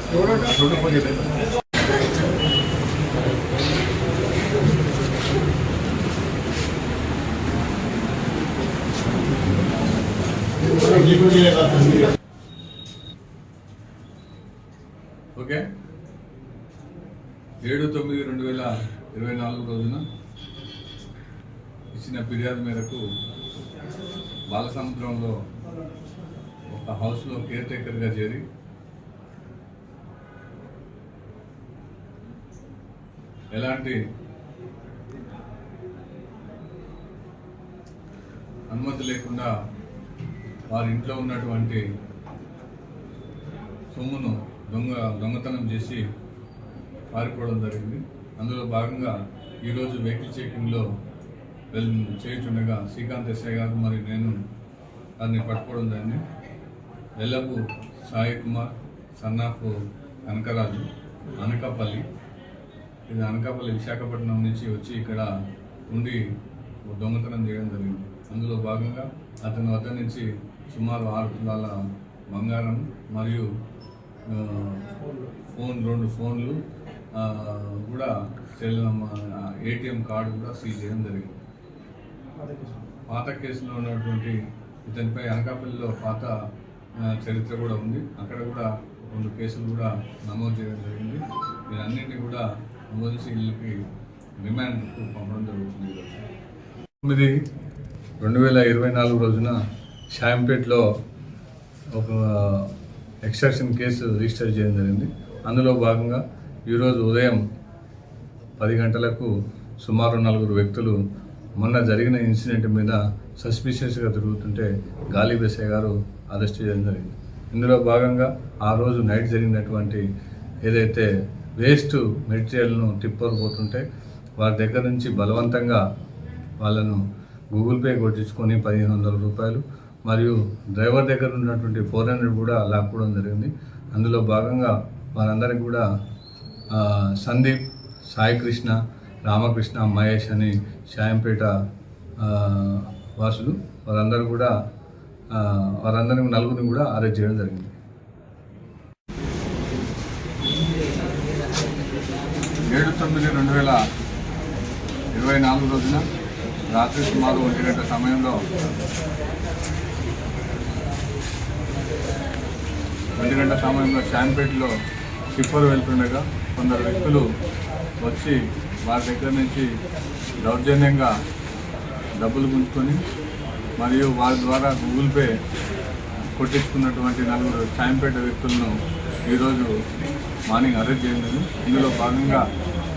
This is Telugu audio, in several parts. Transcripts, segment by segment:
ఓకే 7/9/2024 రోజున ఇచ్చిన ఫిర్యాదు మేరకు బాలసముద్రంలో ఒక హౌస్లో కేర్ టేకర్గా చేరి ఎలాంటి అనుమతి లేకుండా వారి ఇంట్లో ఉన్నటువంటి సొమ్మును దొంగతనం చేసి పారిపోవడం జరిగింది. అందులో భాగంగా ఈరోజు వెహికల్ చెకింగ్లో చేయుచుండగా శ్రీకాంత్ ఎస్ఐ గారు మరియు నేను దాన్ని పట్టుకోవడం జరిగింది. ఎల్లపు సాయి కుమార్ సన్నాఫ్ కనకరాజు అనకాపల్లి, ఇది అనకాపల్లి విశాఖపట్నం నుంచి వచ్చి ఇక్కడ ఉండి దొంగతనం చేయడం జరిగింది. అందులో భాగంగా అతని వద్ద నుంచి సుమారు 6 తులాల బంగారం మరియు 2 ఫోన్లు కూడా ఏటీఎం కార్డు కూడా సీజ్ చేయడం జరిగింది. పాత కేసులో ఉన్నటువంటి ఇతనిపై అనకాపల్లిలో పాత చరిత్ర కూడా ఉంది. అక్కడ కూడా 2 కేసులు కూడా నమోదు చేయడం జరిగింది. వీరన్నింటినీ కూడా నమోదు చేసి వీళ్ళకి రిమాండ్కు పంపడం జరుగుతుంది. 9/2024 రోజున షాంపేట్లో ఒక ఎక్స్ట్రాక్షన్ కేసు రిజిస్టర్ చేయడం జరిగింది. అందులో భాగంగా ఈరోజు ఉదయం 10 గంటలకు సుమారు 4 వ్యక్తులు మొన్న జరిగిన ఇన్సిడెంట్ మీద సస్పిషియస్గా తిరుగుతుంటే గాలి బెసయ్య గారు అరెస్ట్ చేయడం జరిగింది. ఇందులో భాగంగా ఆ రోజు నైట్ జరిగినటువంటి ఏదైతే వేస్ట్ మెటీరియల్ను టిప్పర్ పోతుంటే వారి దగ్గర నుంచి బలవంతంగా వాళ్ళను గూగుల్ పే కొట్టించుకొని 1500 రూపాయలు మరియు డ్రైవర్ దగ్గర ఉన్నటువంటి 400 కూడా లాక్కోవడం జరిగింది. అందులో భాగంగా వారందరికీ కూడా సందీప్, సాయికృష్ణ, రామకృష్ణ, మహేష్ అని షాయంపేట వాసులు వారందరినీ 4 కూడా అరెస్ట్ చేయడం జరిగింది. 7/9/2024 రోజున రాత్రి సుమారు 1 గంట సమయంలో షాంపేటలో టిప్పర్ వెళ్తుండగా కొందరు వ్యక్తులు వచ్చి వారి దగ్గర నుంచి దౌర్జన్యంగా డబ్బులు గుంజుకొని మరియు వారి ద్వారా గూగుల్ పే కొట్టించుకున్నటువంటి 4 షాంపేట వ్యక్తులను ఈరోజు మార్నింగ్ అరెస్ట్ చేసింది. ఇందులో భాగంగా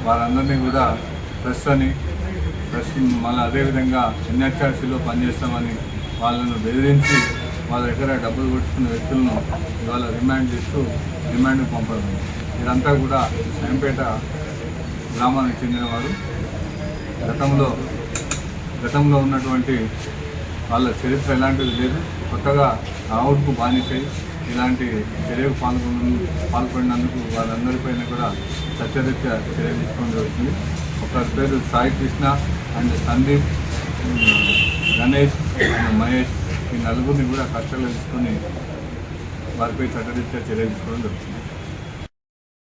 వారందరినీ కూడా ప్రెస్ మళ్ళీ అదేవిధంగా ఎన్హెచ్ఆర్సీలో పనిచేస్తామని వాళ్ళను బెదిరించి వాళ్ళ దగ్గర డబ్బులు కొట్టుకున్న వ్యక్తులను ఇవాళ రిమాండ్కి పంపడం. ఇదంతా కూడా షాంపేట గ్రామానికి చెందినవారు. గతంలో ఉన్నటువంటి వాళ్ళ చరిత్ర ఎలాంటిది లేదు. కొత్తగా రావుడ్కు బానిసై ఇలాంటి చర్యకు పాల్పడినందుకు వాళ్ళందరిపైన కూడా సత్యరీత్యా చర్య తీసుకోవడం జరుగుతుంది. ఒకరి పేరు సాయి కృష్ణ అండ్ సందీప్, గణేష్ అండ్ మహేష్, ఈ 4 కూడా కస్టడీలో తీసుకొని వారిపై చట్టరీత్యా చర్య తీసుకోవడం జరుగుతుంది.